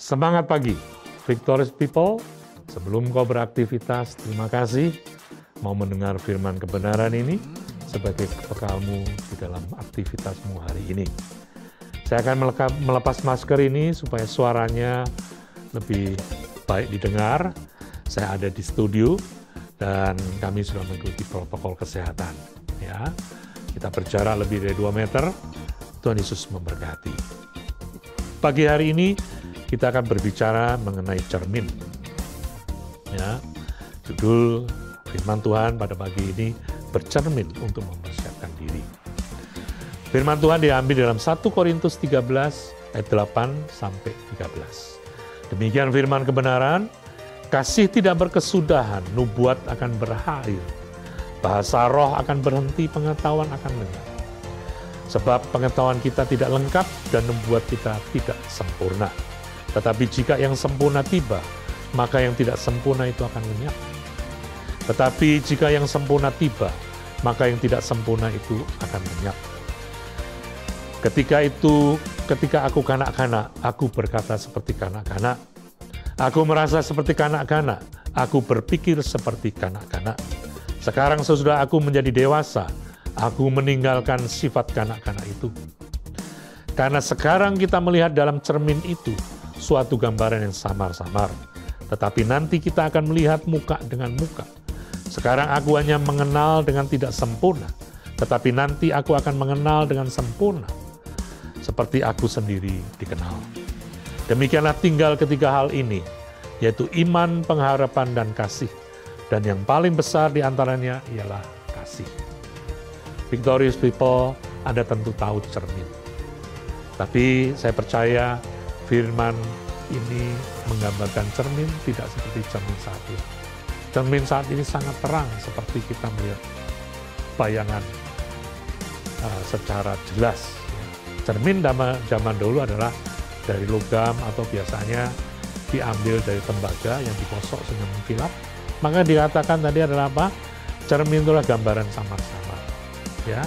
Semangat pagi, Victorious People. Sebelum kau beraktivitas, terima kasih mau mendengar firman kebenaran ini sebagai bekalmu di dalam aktivitasmu hari ini. Saya akan melepas masker ini supaya suaranya lebih baik didengar. Saya ada di studio dan kami sudah mengikuti protokol kesehatan. Ya, kita berjarak lebih dari 2 meter. Tuhan Yesus memberkati. Pagi hari ini kita akan berbicara mengenai cermin. Ya, judul firman Tuhan pada pagi ini bercermin untuk mempersiapkan diri. Firman Tuhan diambil dalam 1 Korintus 13 ayat 8 sampai 13. Demikian firman kebenaran, kasih tidak berkesudahan, nubuat akan berakhir, bahasa roh akan berhenti, pengetahuan akan lenyap. Sebab pengetahuan kita tidak lengkap dan nubuat kita tidak sempurna. Tetapi jika yang sempurna tiba, maka yang tidak sempurna itu akan lenyap. Tetapi jika yang sempurna tiba, maka yang tidak sempurna itu akan lenyap. Ketika aku kanak-kanak, aku berkata seperti kanak-kanak. Aku merasa seperti kanak-kanak, aku berpikir seperti kanak-kanak. Sekarang sesudah aku menjadi dewasa, aku meninggalkan sifat kanak-kanak itu. Karena sekarang kita melihat dalam cermin itu suatu gambaran yang samar-samar. Tetapi nanti kita akan melihat muka dengan muka. Sekarang aku hanya mengenal dengan tidak sempurna. Tetapi nanti aku akan mengenal dengan sempurna. Seperti aku sendiri dikenal. Demikianlah tinggal ketiga hal ini, yaitu iman, pengharapan, dan kasih. Dan yang paling besar di antaranya ialah kasih. Victorious People, Anda tentu tahu cermin. Tapi saya percaya firman ini menggambarkan cermin tidak seperti cermin saat ini. Cermin saat ini sangat terang seperti kita melihat bayangan secara jelas. Cermin zaman dulu adalah dari logam atau biasanya diambil dari tembaga yang digosok sehingga mengkilap. Maka dikatakan tadi adalah apa? Cermin itulah gambaran samar-samar. Ya,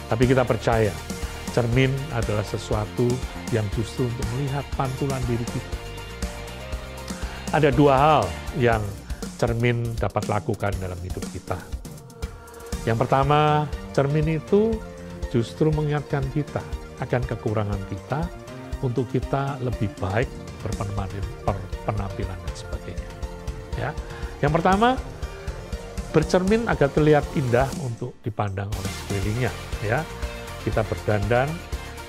tapi kita percaya cermin adalah sesuatu yang justru untuk melihat pantulan diri kita. Ada dua hal yang cermin dapat lakukan dalam hidup kita. Yang pertama, cermin itu justru mengingatkan kita akan kekurangan kita untuk kita lebih baik berpenampilan dan sebagainya. Ya, yang pertama, bercermin agar terlihat indah untuk dipandang oleh sekelilingnya. Ya, kita berdandan,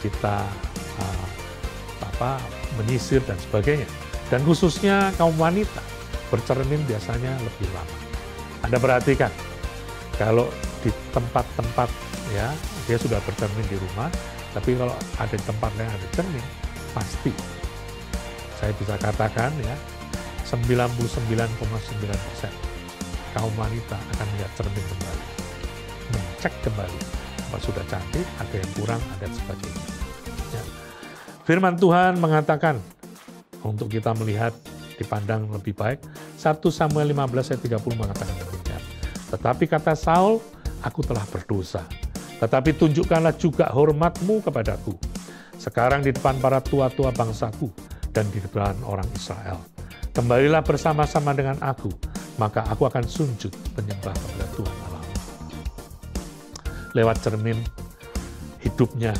kita menyisir dan sebagainya. Dan khususnya kaum wanita bercermin biasanya lebih lama. Anda perhatikan, kalau di tempat-tempat ya dia sudah bercermin di rumah, tapi kalau ada tempat yang ada cermin, pasti saya bisa katakan ya 99,9% kaum wanita akan melihat cermin kembali, mengecek kembali apa sudah cantik, ada yang kurang, ada sebagainya. Ya. Firman Tuhan mengatakan untuk kita melihat dipandang lebih baik. 1 Samuel 15 ayat 30 mengatakan demikian. Tetapi kata Saul, aku telah berdosa. Tetapi tunjukkanlah juga hormatmu kepadaku. Sekarang di depan para tua-tua bangsaku dan di depan orang Israel. Kembalilah bersama-sama dengan aku, maka aku akan sujud menyembah kepada Tuhan Allah. Lewat cermin hidupnya,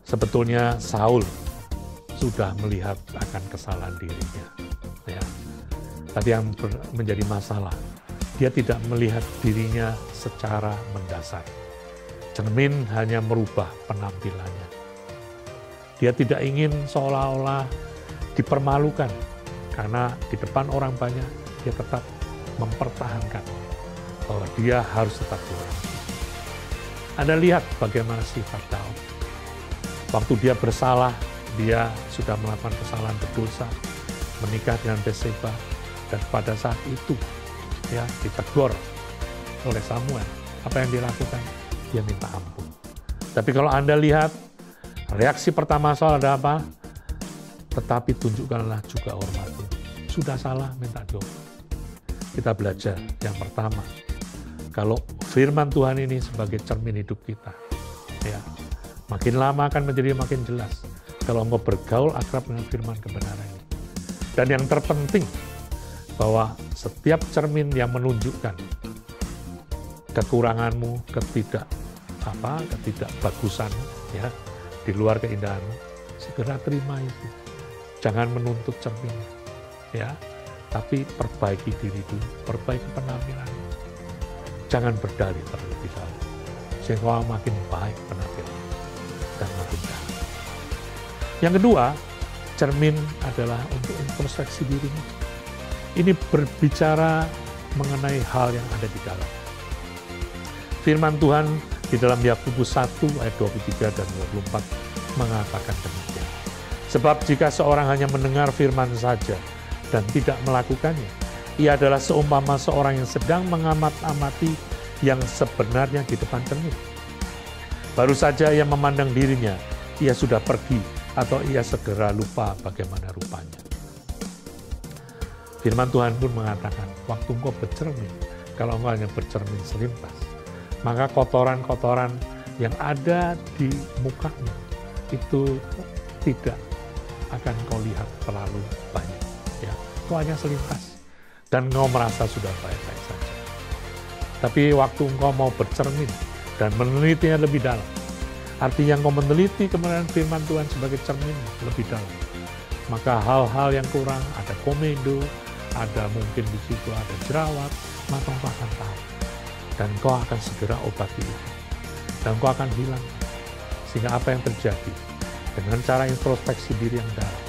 sebetulnya Saul sudah melihat akan kesalahan dirinya. Ya. Tapi yang menjadi masalah, dia tidak melihat dirinya secara mendasar. Cermin hanya merubah penampilannya. Dia tidak ingin seolah-olah dipermalukan, karena di depan orang banyak dia tetap mempertahankan bahwa dia harus tetap kurang. Anda lihat bagaimana sifat Daud. Waktu dia bersalah, dia sudah melakukan kesalahan berdosa, menikah dengan Batseba, dan pada saat itu ya ditegur oleh Samuel. Apa yang dia lakukan? Dia minta ampun. Tapi kalau Anda lihat, reaksi pertama Saul ada apa? Tetapi tunjukkanlah juga hormatmu. Sudah salah, minta diobat. Kita belajar yang pertama, kalau firman Tuhan ini sebagai cermin hidup kita, ya makin lama akan menjadi makin jelas. kalau engkau bergaul akrab dengan firman kebenaran ini. Dan yang terpenting, bahwa setiap cermin yang menunjukkan kekuranganmu, ketidakbagusan, ya, di luar keindahanmu, segera terima itu. Jangan menuntut cermin, ya, tapi perbaiki diri dulu, perbaiki penampilanmu. Jangan berdalih terlebih dahulu, sehingga makin baik penampilan dan makin dalam. Yang kedua, cermin adalah untuk introspeksi dirimu. Ini berbicara mengenai hal yang ada di dalam. Firman Tuhan di dalam Yakobus 1 ayat 23 dan 24 mengatakan demikian. Sebab jika seorang hanya mendengar firman saja dan tidak melakukannya, ia adalah seumpama seorang yang sedang mengamat-amati yang sebenarnya di depan cermin. Baru saja ia memandang dirinya, ia sudah pergi atau ia segera lupa bagaimana rupanya. Firman Tuhan pun mengatakan, waktu engkau bercermin, kalau engkau hanya bercermin selintas, maka kotoran-kotoran yang ada di mukanya itu tidak akan kau lihat terlalu banyak. Ya, itu hanya selintas. Dan engkau merasa sudah baik-baik saja. Tapi waktu engkau mau bercermin dan menelitinya lebih dalam, artinya engkau meneliti kebenaran firman Tuhan sebagai cermin lebih dalam, maka hal-hal yang kurang, ada komedo, ada mungkin di situ ada jerawat, maka engkau akan tahu. Dan engkau akan segera obati itu. Dan engkau akan hilang. Sehingga apa yang terjadi? Dengan cara introspeksi diri yang dalam,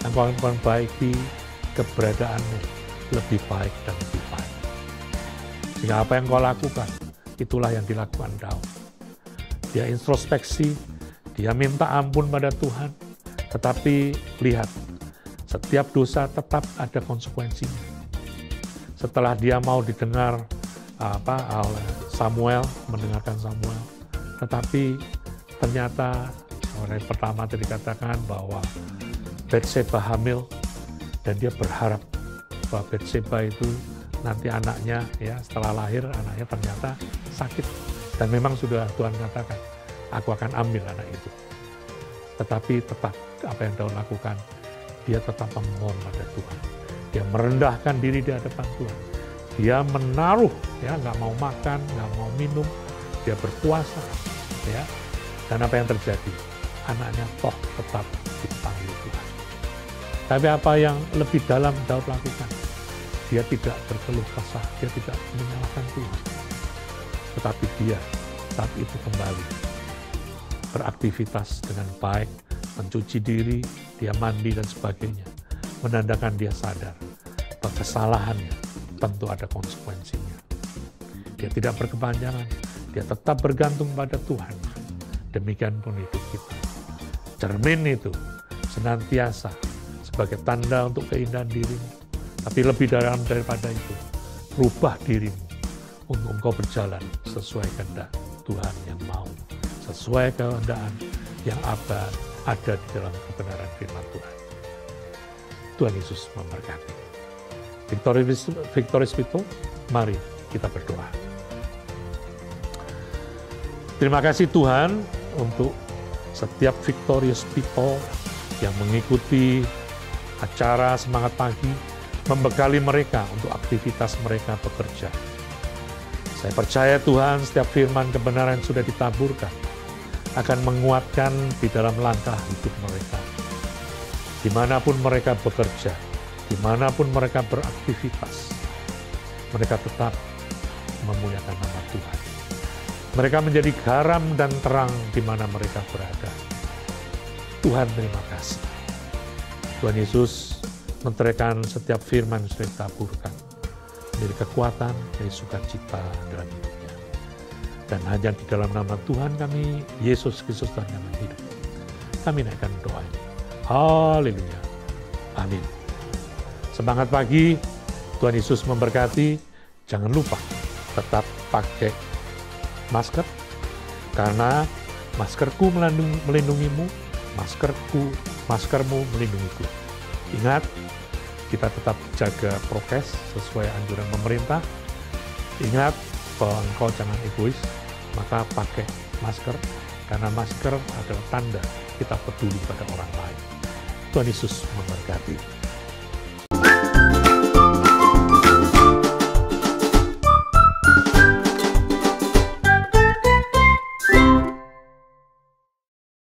engkau akan memperbaiki keberadaanmu lebih baik dan lebih baik. Sehingga apa yang engkau lakukan, itulah yang dilakukan Daud. Dia introspeksi, dia minta ampun pada Tuhan, tetapi lihat, setiap dosa tetap ada konsekuensinya. Setelah dia mau didengar Samuel, mendengarkan Samuel, tetapi ternyata orang pertama tadi dikatakan bahwa Batseba hamil, dan dia berharap bahwa Batseba itu nanti anaknya, ya, setelah lahir anaknya ternyata sakit, dan memang sudah Tuhan katakan, aku akan ambil anak itu. Tetapi tetap apa yang Daud lakukan, dia tetap memohon pada Tuhan. Dia merendahkan diri di hadapan Tuhan. Dia menaruh, ya, nggak mau makan, nggak mau minum. Dia berpuasa, ya. Dan apa yang terjadi? Anaknya toh tetap dipanggil Tuhan. Tapi apa yang lebih dalam Daud lakukan? Dia tidak berkeluh kesah, dia tidak menyalahkan Tuhan. Tetapi dia saat itu kembali beraktivitas dengan baik, mencuci diri, dia mandi dan sebagainya, menandakan dia sadar bahwa kesalahannya tentu ada konsekuensinya. Dia tidak berkepanjangan, dia tetap bergantung pada Tuhan. Demikian pun hidup kita. Cermin itu senantiasa sebagai tanda untuk keindahan dirimu. Tapi lebih dalam daripada itu, rubah dirimu untuk engkau berjalan sesuai kehendak Tuhan yang mau, sesuai kehendak yang ada di dalam kebenaran firman Tuhan. Tuhan Yesus memberkati. Victorious People, mari kita berdoa. Terima kasih Tuhan untuk setiap Victorious People yang mengikuti acara Semangat Pagi, membekali mereka untuk aktivitas mereka bekerja. Saya percaya Tuhan setiap firman kebenaran yang sudah ditaburkan akan menguatkan di dalam langkah hidup mereka. Dimanapun mereka bekerja, dimanapun mereka beraktivitas, mereka tetap memuliakan nama Tuhan. Mereka menjadi garam dan terang di mana mereka berada. Tuhan terima kasih. Tuhan Yesus menterikan setiap firman yang sudah ditaburkan menjadi kekuatan, menjadi sukacita dalam hidupnya. Dan hanya di dalam nama Tuhan kami, Yesus Kristus Tuhan yang hidup, kami naikkan doa ini. Haleluya. Amin. Semangat pagi, Tuhan Yesus memberkati. Jangan lupa tetap pakai masker, karena maskerku melindungimu, maskermu melindungiku. Ingat, kita tetap jaga prokes sesuai anjuran pemerintah. Ingat bahwa engkau jangan egois, maka pakai masker karena masker adalah tanda kita peduli pada orang lain. Tuhan Yesus memberkati.